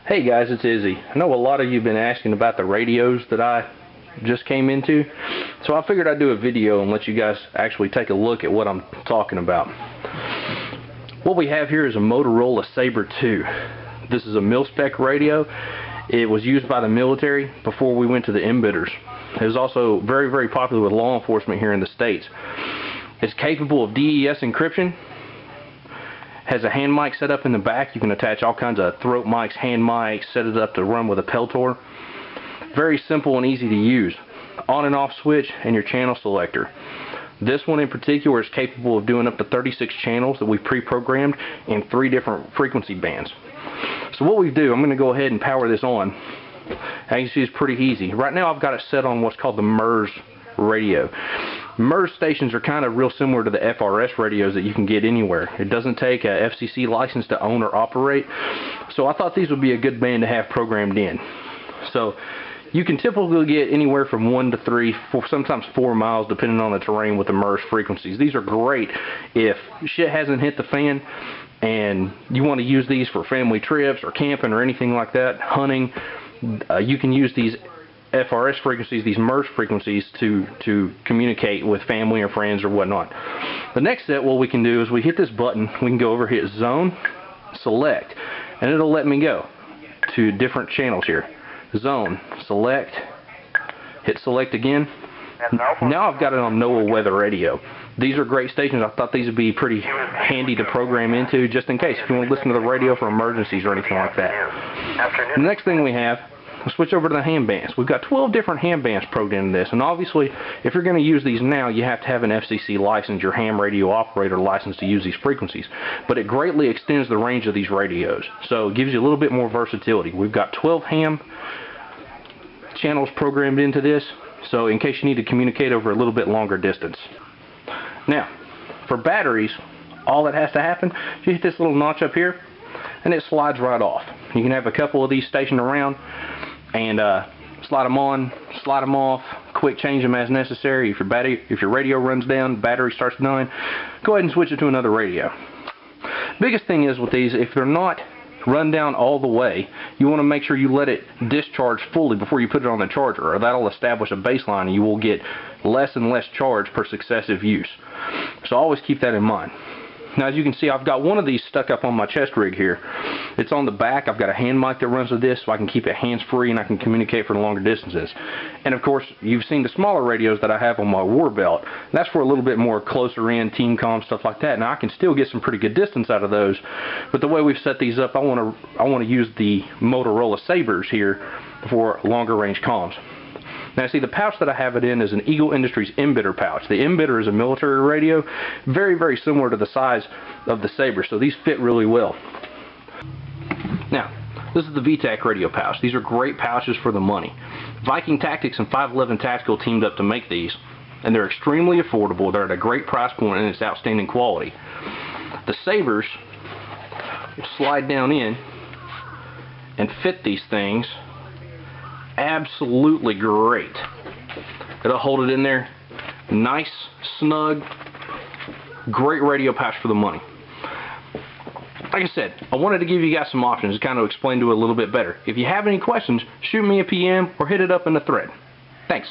Hey guys, it's Izzy. I know a lot of you have been asking about the radios that I just came into, so I figured I'd do a video and let you guys actually take a look at what I'm talking about. What we have here is a Motorola Saber 2. This is a mil-spec radio. It was used by the military before we went to the emitters. It was also very, very popular with law enforcement here in the States. It's capable of DES encryption. Has a hand mic set up in the back. You can attach all kinds of throat mics, hand mics, set it up to run with a Peltor. Very simple and easy to use. On and off switch and your channel selector. This one in particular is capable of doing up to 36 channels that we pre-programmed in 3 different frequency bands. So what we do, I'm going to go ahead and power this on. As you see, it's pretty easy. Right now I've got it set on what's called the MERS radio. MERS stations are kind of real similar to the FRS radios that you can get anywhere. It doesn't take a FCC license to own or operate, so I thought these would be a good band to have programmed in. So you can typically get anywhere from 1 to 3, sometimes 4 miles depending on the terrain with the MERS frequencies. These are great if shit hasn't hit the fan and you want to use these for family trips or camping or anything like that, hunting. You can use these FRS frequencies, these MERS frequencies, to communicate with family or friends or whatnot. The next step, what we can do is we hit this button, we can go over, hit zone, select, and it'll let me go to different channels here. Zone, select, hit select again. Now I've got it on NOAA weather radio. These are great stations. I thought these would be pretty handy to program into just in case if you want to listen to the radio for emergencies or anything like that. The next thing we have, we'll switch over to the ham bands. We've got 12 different ham bands programmed in this, and obviously if you're going to use these now, you have to have an FCC license, your ham radio operator license, to use these frequencies. But it greatly extends the range of these radios, so it gives you a little bit more versatility. We've got 12 ham channels programmed into this, so in case you need to communicate over a little bit longer distance. Now, for batteries, all that has to happen, you hit this little notch up here, and it slides right off. You can have a couple of these stationed around and slide them on, slide them off, quick change them as necessary. If your radio runs down, battery starts dying, go ahead and switch it to another radio. Biggest thing is with these, if they're not run down all the way, you want to make sure you let it discharge fully before you put it on the charger, or that'll establish a baseline and you will get less and less charge per successive use. So always keep that in mind. Now, as you can see, I've got one of these stuck up on my chest rig here. It's on the back. I've got a hand mic that runs with this so I can keep it hands-free and I can communicate for longer distances. And of course, you've seen the smaller radios that I have on my war belt. That's for a little bit more closer in, team comm, stuff like that. Now, I can still get some pretty good distance out of those, but the way we've set these up, I want to use the Motorola Sabers here for longer range comms. Now see, the pouch that I have it in is an Eagle Industries emitter pouch. The emitter is a military radio, very, very similar to the size of the Saber, so these fit really well. Now, this is the VTAC radio pouch. These are great pouches for the money. Viking Tactics and 511 Tactical teamed up to make these, and they're extremely affordable. They're at a great price point and it's outstanding quality. The Sabers will slide down in and fit these things absolutely great. It'll hold it in there nice, snug, great radio pouch for the money. Like I said, I wanted to give you guys some options to kind of explain to it a little bit better. If you have any questions, shoot me a PM or hit it up in the thread. Thanks.